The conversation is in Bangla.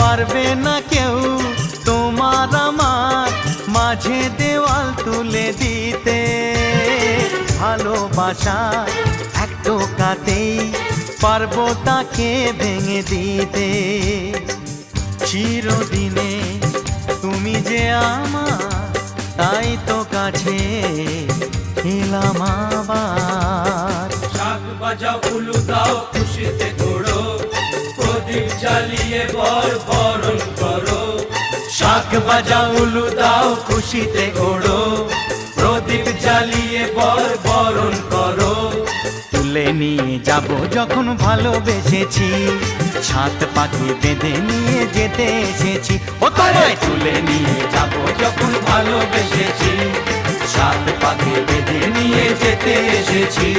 পারবে না কেউ তোমার আমার মাঝে দেওয়াল তুলে দিতে। ভালোবাসা এক টোকাতেই পারবো তাকে ভেঙে দিতে। চিরদিনে তুমি যে আমার, তাই তো কাছে এলাম আবার। শাক বাজাও উলু দাও খুশিতে ঘোড়ো, প্রদীপ জ্বালিয়ে বরণ করো। শাক বাজাও উলু দাও খুশিতে ওড়ো, প্রদীপ জ্বালিয়ে বরণ করো। তুলে নিয়ে যাব যখন ভালোবেসেছি, ছাত পাখি বেঁধে নিয়ে যেতে এসেছি। ও তোমায় তুলে নিয়ে যাব যখন ভালোবেসেছি, সাত পাখি বেঁধে নিয়ে যেতে এসেছি।